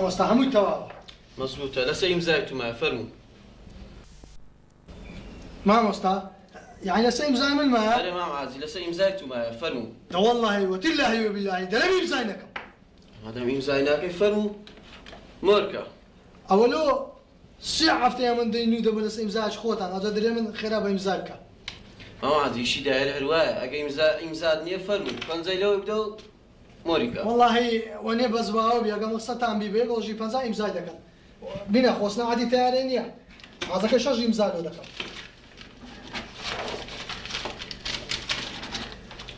مامۆستا هەمووی تەواوە. مەزبووتە لەسەر ئیمزایتومە فەرموو. مامۆستا يعني لەسەر ئیمزای من مایە؟ ئەرێ مام عازی لەسەر ئیمزایتومە فەرموو. والله وتالله وبالله دەرەبی ئیمزای نەکەم. مادام ئیمزای ناکەی فەرموو مۆرکە. ئەوەلۆ سێ هەفتەیە من دەینی و دەبە لەسەر ئیمزایش خۆتان ئەجا دەرێ من خێرا بە ئیمزای بکە. مام عازی ئیشی دایەر هەروایە ئەگە ئیمزات نییە فەرموو پەنجەی لەوەی بدە و مۆریکە. والله وەنێ بەزباوە بێگە مەقسەتان بیبێ گەڵژی 50 ئیمزای دەکەن. بینە خۆسنە عادی تیارێ نییە. حەزەکە 6 ئیمزای لۆ دەکەم.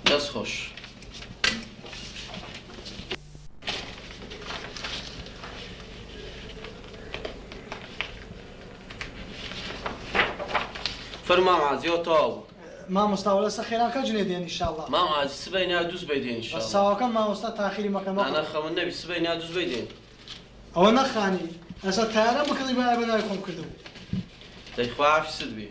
دەست خۆش. فەرموو مام عازیەوە تەواو بوو. مامۆستا لەسەر خێرانکە جنێ دێن ئینشاءڵڵا. مام عازی سبەی نیا دووس بەی دێن ئینشاءڵڵا. ساوەکەم مامۆستا تاخیری مەکەم. نەخەون نەبی سبەی نیا دووس بەی دێن. ئەوە نەخانی ئەسا تارە بکڵی بایە بە ناوی خۆم کردو. دەیخوا عافیست بێ.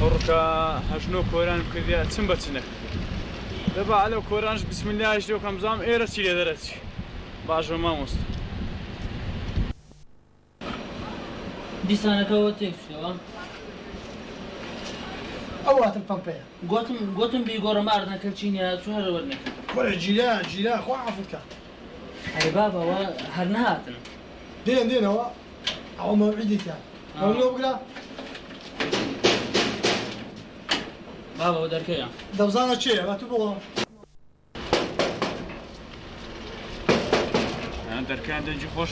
هەڕکە هەژنۆ کۆرانم کردیا چم بە چنە دەبا ئەلە کۆرانش بسم اللهش دێ و کەمزام ئێرە چی لێ دەرەچی باشە مامۆستا دیسانەکەەوە تێکشەوە ئەو واتم پەمپەیە گوتم بیگۆڕە ماردنەکە چینە چوارە وەرنەکە وەرە جیلا خوا عەفوکە ئەی بابەوە هەر نەهاتن دێنەوە ئەوە مەوعیدیتیان ئەوە بگرا بابەوە دەرکەیە دەبزانە چێە با تو بڵۆ دەرکیان دەنجی خۆش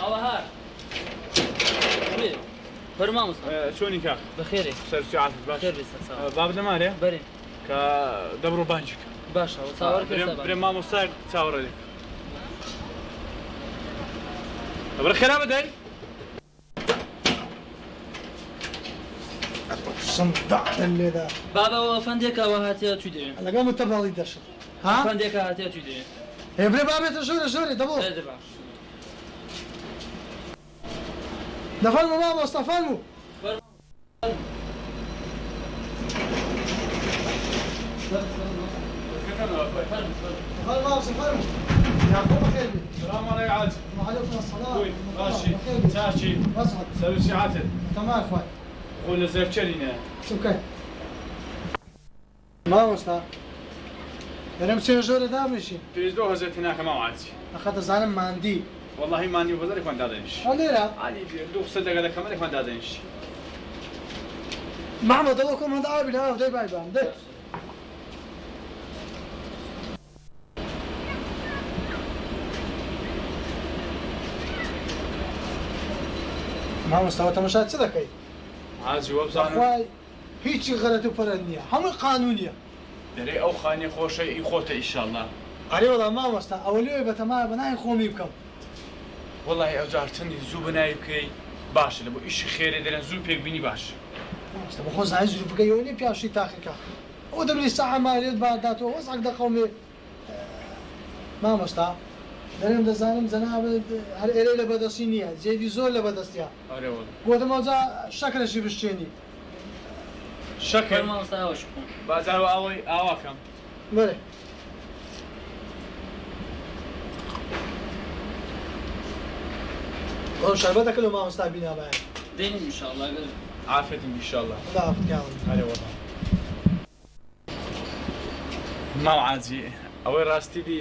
ئەوە هار فەرمامۆستا چۆنی کاک بەخێرێ سەرسیعات باش باب دەمارێ بەرێ کە دەبڕۆ بانجیکە باشەوە چاوەڕ برێ مامۆستا چاوەڕە لێ دەبڕە خێرا بەدەی سندعتن لێدا بابەوە فەندێکەوە هاتیە توی دەوێن لەگەڵ متەباڵی دەشت فەندێکە هاتیە توی دەوێن هێبرێ بابێتە ژۆرە دەبڵ دەفەرمو مامۆستا فەرموو السلام عليكم عاج وعليكم السلام ماشي تاشي سەرسیعاتت تەمام خوای خۆ لە زەرچەرینە چووکە مامۆستا دەرەم چێ ژۆرە دابێشین پێویستە هەزێتی ناکەم ماوەعاجی ئەخە دەزانم ماندی والله مانی بەزارێکمان دادەنیش لێرە عالی دوو قسە دەگە لە کەمەێکمان دادەنیش محمد دەڵۆ کۆمەند ئاوی لەوە دەی بایبان دێ مامۆستاوە تەماشا چ دەکەی؟ حاجی وە بزانم خوای هیچی غەرەت و پەرەت نییە هەمووی قانونیە دەرێ ئەو خانێ خۆشە ئی خۆتە ئیشەڵڵا ئەرێ وەڵا مامۆستا ئەوە لێوێ بەتەمایە بەناوی خۆمی بکەم وەڵی ئەو جار چەندی زوو بەناوی بکەی باشە لە بۆ ئیشی خێرێ دەرێن زوو پێک بینی باش مامۆستا بەخۆ زای زوو بکەی ئەوە نیە پیاشی تاقیکە ئەو دەبێت سەعە مالێت باداتەوە وەزعک دەقەومێ مامۆستا دەرێم دەزانم جەنابەت هەر ئێرەی لە بەدەستی نییە جێدی زۆر لە بەدەستیە گۆتم ئەوجا شەکرەشی بشتێنی شەکر مامۆستا ئەوەش بکۆم بازار ئەوەی ئاواکەم بەرێ ئەو شەربەتەکە لە مامۆستا بینابایە دێنیم ئینشاءڵڵا عافێتم ئیشەڵڵا خدا عافیتیاوە هەرێ وەڵا ماوەعاجی ئەوەی ڕاستی دی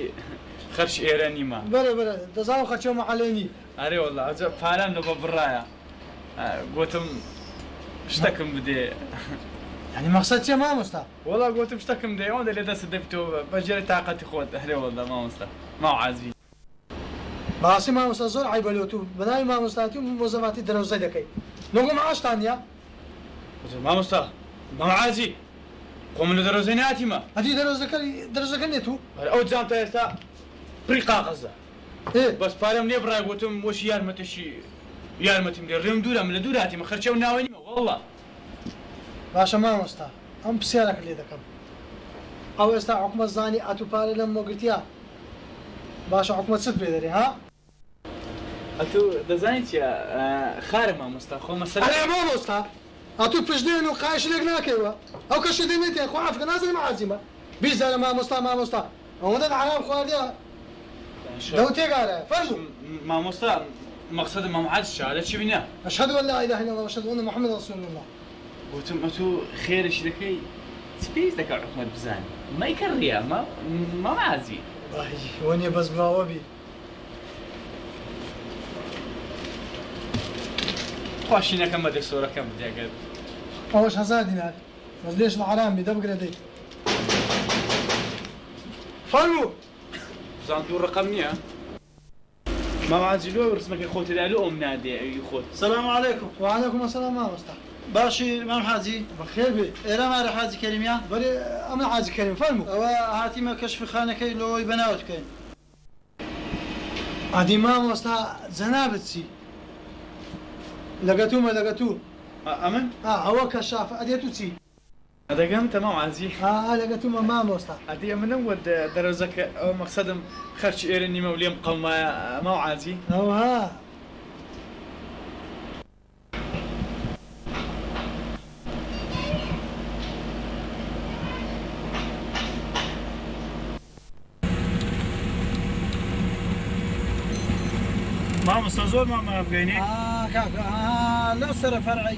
خەرش ئێرە نیمە بەرە دەزانم خەرچێ مەحەلێنی ئەرێ وەڵا ئەجە پارەم لە بە بڕایە گوتم شتەکەم بدێ یعنی مەقسەد چییە مامۆستا؟ وەڵا گوتم شتەکەم دێ ئەوەندە لێ دەست دەبتەوە بەجێرە تااقەتی خۆت هەرێ وەڵا مامۆستا ماوەعازی باسی مامۆستا زۆر عیبەلۆت و بەناوی مامۆستاتی و مۆزەماتی دەرەوزە دەکەی نۆگۆ معاشتان نیە؟ مامۆستا ماوەعازی خۆم لە دەرەوزەی نهاتیمە هەتی دەرەوزەکە نێت و؟ ئەو جام تا ئێستا پڕی قاغەزە بەس پارەم لێ بڕای گوتم وەشی یارمەتیم دێ ڕێم دوورە من لە دوور هاتیمە خەرچە و ناوە نیمە وەڵڵا باشە مامۆستا ئەم پرسیارەکە لێ دەکەم ئەو ئێستا حکومەت زانی ئەتوپارە لەم مۆگرتیا باشە حکومەت چت پێ دەرێ ها؟ ئەتو دەزانیت چیە خارە مامۆستا خۆ مەسەر ئەرێ مامۆستا ئەتوو پشتێن و قایش لێک ناکەیوە ئەو کەشە دێنێتێ خۆ عەفکە نازانم عازیمە بیزانە مامۆستا ئەوەندە حرام خواردیە لەو تێگارە فەرموو مامۆستا مقصد مامعاد الشهادة شو بنا؟ أشهد أن لا إله إلا الله وأشهد أن محمد رسول الله قلتم أتو خير إيش ذكي سبيس ذكر عقمة بزان ما يكريا ما معازي واني بس براوبي خواشينا كم بدك صورة كم بدي أقل أوش 1000 دينار بس ليش الحرام بدي أبقى لدي فرمو زانتو رقمني ما معازي لو رسمك خوتي لالو أم نادي يخوت السلام عليكم. وعليكم السلام ورحمة الله باشي مام حاجي بخير بي إيرا ما حاجي كريم يا بلي أنا حاجي كريم فرمو هاتي ما كشف خانة كي لو يبناوت كين عادي ما مستا زنابتسي لقتو أمن؟ هو كشاف أديتو تسي هذا قام تمام عزي لقتو ما مستا هذه من ود دروزك أو مقصدم خرج إيرني موليم قوم ما عزي أو ها ما مستزور ما بقيني كاك لا سر فرعي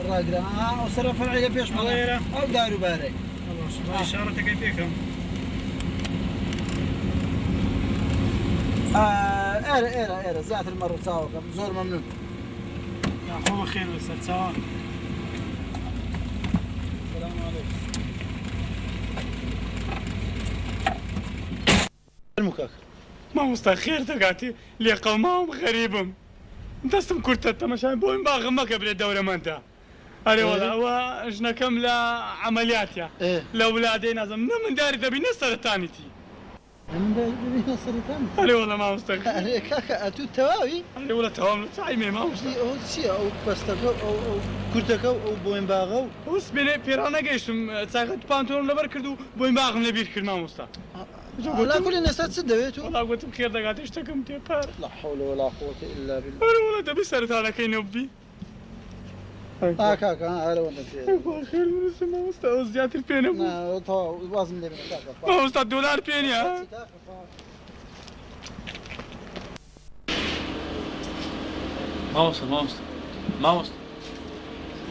الراجل أو سر فرعي بيش مغيرة أو دارو باري إشارتك يبيكم إيرا زعت المرة تساوكم زور ممنون هو خير بس تساوى السلام عليكم المكاك ما مستخير تقاتي لي قومهم غريبهم دستم كرتة تمشي بوين باغمك قبل الدورة مانتا أري والله هو إجنا كاملة عمليات يا لأولادي نازم من داري تبي نصر تانيتي من داري نصر تانيتي أري والله ما مستخير أري كاكا أتو التواوي أري والله توام تعيمي ما مستخير أو شيء أو بستكو أو كرتكو أو بوين باغو وس بني بيرانا جيشم تساقط بانتون لبر كردو بوين باغم لبير كرد ما مستخير لا كل الناس تسدويتو والله قلت بخير دقاتي اشتكم تيبار لا حول ولا قوة إلا بالله أري والله تبي سرت على كي نبي كاكا هلا وانت خير من السما مستوى زيادة البين ابو وازن لي ما مستوى الدولار بين يا ما وصل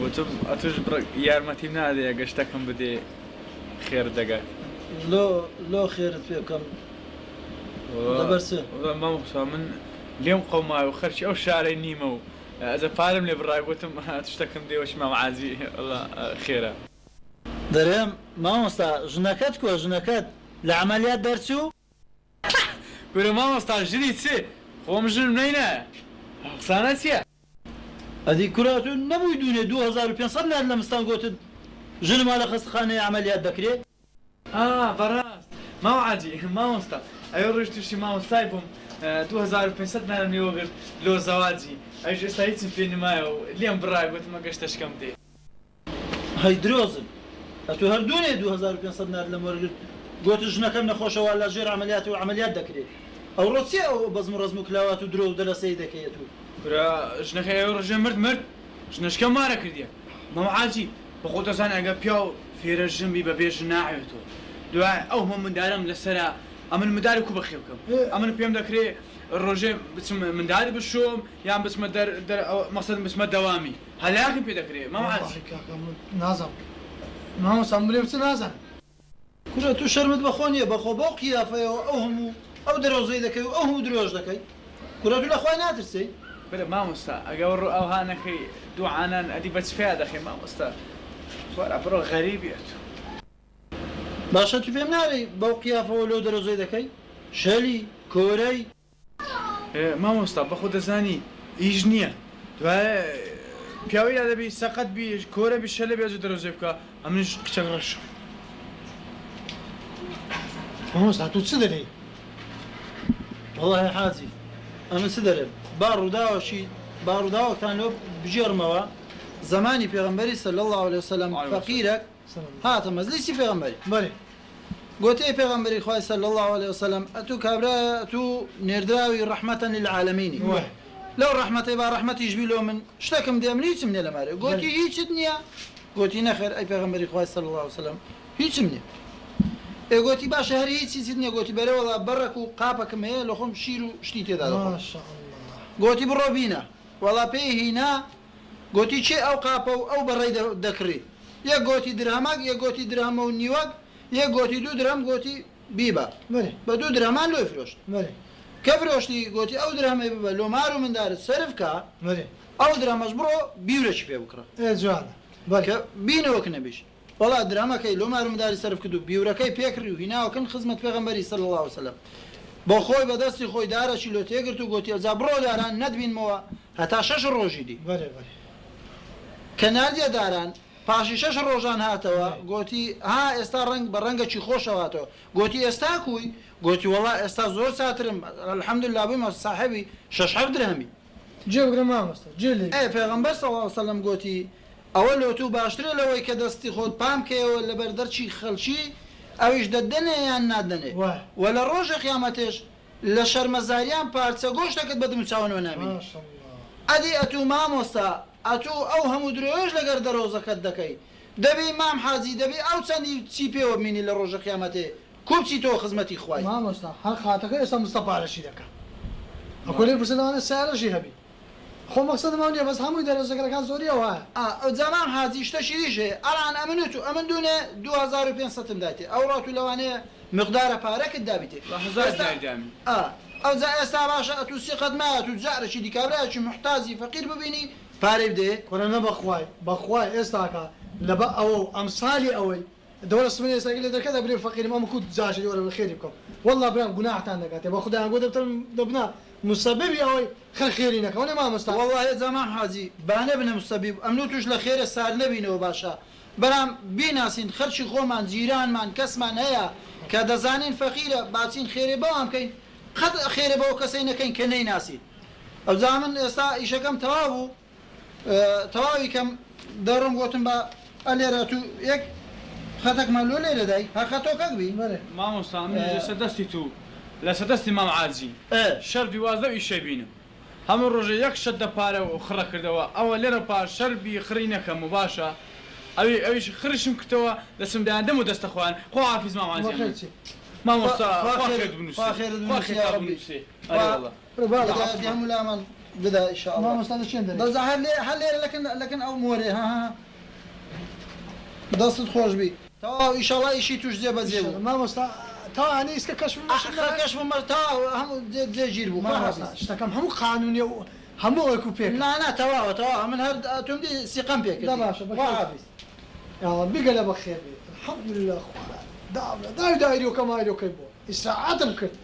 وتم أتجبر يارمتي نادي قشتكم بدي خير دقات لو خير فيكم دبرسه ما وصل من اليوم قوما وخرش أو شعري نيمو إذا فارم لي براي قلتم تشتكم دي وش ما معازي والله خيره دريم ما مستا جنكات العمليات درسو قولوا ما مستا جديد سي هو مجرم منينه صانتيا هذه كراتو نبوي دوني 2500 لما مستنقوت جن مال خسخانه عمليات دكري براس ما عادي ما مستا ايو رجتو شي ما مستايبهم 2500 نعم يوغر لو زواجي ايش استايتم في نمايو اليوم براي قلت ما قشتش كم دي هاي دروزن اتو هردوني 2500 نار لما قلت جنكم نخوشه ولا جير عمليات دكري او روسيا او بزم رزمو كلاوات درو دلا سيدكيتو برا جنك ايو رجل مرد جنش كم مارا كرديا ما عادي بخوت زان اگه پیاو فیرجم بی ببیج ناعیتو دعاء او هم من دارم لسرا امن مداري كوب خيوكم امن بيم دكري الروجي بسم من داري بالشوم يعني بسم در مقصد بسم دوامي هلاكي بي دكري ما عاد نازم ما هو سامبلي بس نازم كل تو شرمت بخونيه بخو بوقيا فهم او دروزي دكي او هم دروج دكي كل تو الاخوان ناترسي بلا ما مستا اقور او هانكي دوعانا ادي بتفيا دخي ما مستا صار برو غريب ياتو باشا تو فهم ناري بوقيا فولو دروزي دكي شلي كوري ما مستا بخود زاني يجنيه دعاء پیاوی داده بی سقط بی کوره بی شله بی از دروزه بکا امنش کچگرش ما ساعتو تسدري والله يا حازي انا سدرم بارو داو كان لو بجير موا زماني پیغمبري صلى الله عليه وسلم فقيرك هات مجلسي پیغمبري بله قلت ايه پیغمبري خوي صلى الله عليه وسلم اتو كابرا اتو نرداوي رحمة للعالمين لەو ڕەحمەتەی با ڕەحمەتیش بی لۆ من شتێکم دێم هیچم نییە لەمارێ گوتی هیچت نییە گوتی نەخێر ئەی پێغەمبەری خوای صلی الله علیه وسلم هیچم نییە ئێگوتی باشە هەر هیچی نییە گوتی بەرەوەڵا بەڕێک و قاپەکەم هەیە لە خۆم شیر و شتی تێدا گوتی بڕۆ بینە وەڵا پێی هینا گوتی چێ ئەو قاپە و ئەو بەڕێی دەکڕی یەک گوتی درهەمەک یەک گوتی درهەمە و نیوەک یەک گوتی دوو درەم گوتی بیبە بە دوو درەمان لۆی فرۆشت کە فرۆشتی گوتی ئەو درەمەی ببە لۆمار و مندارت سەرف کە ئەو درەمەش بڕۆ بیورێکی پێ بکڕە کە بینەوەک نەبیش وڵا درامەکەی لۆمار و منداری سەرف کرد و بیورەکەی پێکردی و هیناوەکەن خزمەت پێغەمبەری صلی الله علیه وسلم بۆ خۆی بەدەستی خۆی دارەشی لۆ تێگرت و گوتی ئەجا بڕۆ داران نەتبینمەوە هەتا 6 ڕۆژی دی کە نادیە داران پاشی 6 ڕۆژان هاتەوە گوتی ها ئێستا ڕنگ بە ڕەنگەکی خۆشەواتەوە گوتی ئێستا کوی گوتی وڵا ئێستا زۆر چاترم الحەمدوللا بوویمە ساحێبی 6 درهەمی جێبگرە مامۆستا پێغەمبەر صلی الله علیه وسلم گوتی ئەوە لۆتو باشترە لەوەی کە دەستی خۆت پام کەیەوە لەبەر دەرچی خەڵکی ئەویش دەدەنێ یان نادەنێ و لە ڕۆژە قیامەتێش لە شەرمەزاریان پارچە گۆشتەکەت بەدم چاونەوە نامێنی ئەدی ئەتوو مامۆستا ئەتوو ئەو هەموو درۆژ لەگەر دەرۆزەکەت دەکەی دەبی مام حاجی دەبی ئەو چەندی چی پێوە بینی لە ڕۆژە قیامەتێ کوبچی تۆ خزمەتی خوای مامۆستا هەر خاتەکە ئێستا مستەپارەشی دەکە ئەکۆلێ پرسەدەوانە سیارەشی هەبی خۆ مەقسەدمان نییە بەس هەمووی دەرەزەکەەکان زۆریە وایە ئەو جامان حاجی شتەشی ریژێ ئەڵان ئەمنوت و ئەمن دوونێ 2500 داێ ئەو ڕات و لەوانەیە مقدارە پارەکت دابیتێ ئەو جا ئێستا باشە ئەتو سیقەت مایە تو جارێکی دیکابراایکی محتازی فەقیر ببینی پارەی بدێ کۆرەنە بەخوای ئێستاکە لەبە ئەوە ئەمسالی ئەوەی دەوڵە سمێ ئێستاگە لە دەکە دەبرێ فەقیرم ئەمە کووت جاشی وەرە خێری بکەم وەڵا برام گوناحتان دەکاتێ بە خوددایان گۆ دەبنا مسببی ئەوەی خەرخێری نەکەونێ مامۆستا وەڵڵاهی زەمان حاجی بانە بنە مسەبیب ئەمنو توش لە خێرە سار نەبینەوە باشە بەرام بیناسین خەرچی خۆمان جیرانمان کەسمان هەیە کە دەزانین فەقیرە باچین خێرێ بەوام بکەین قەت خێرە بەوە کەسەی نەکەین کە نەیناسین ئەو جا من ئێستا ئیشەکەم تەواو بوو تەواوی کەم دەڕم گوتم بە ئەلێرە تو یەک خەتەکمان لۆ لێرە دای هەر خەتۆکەک بی مامۆستا لەسەر دەستی تو لەسەر دەستی مام عاجی شەر دوازدە ئیشەی بینم هەموو ڕۆژێ یەک شەت دەپارە و خڕە کردەوە ئەوە لێرە پاش شەربی خڕی نەکەم و باشە ئەویش خڕشم کردەوە دەسم دایاندەم و دەستە خوان خۆ حافیز مام عاجی مامۆستا هەموو لامان بدا ئینشاءالله مامۆستا لەچێن دەرێ دەزا هەر لێرە لەکن ئەو مۆرێ ها دەستت خۆش بی تەواو ئینشاءالله ئیشی توش جێبەجێ بوو مامۆستا تاوانەی ئیسکە کەشم تا هەموو جێگیر بوو شتەکەم هەموو قانونیە و هەموو ئەوەی و پێک نا تەواوە تەواو من هەر تۆم دی سیقەم پێ کرد باشە بیگەلە بەخێر بێت الحەمدولله داوی دایری و کەمایرۆکەی بۆ ئیسراعەتم کرد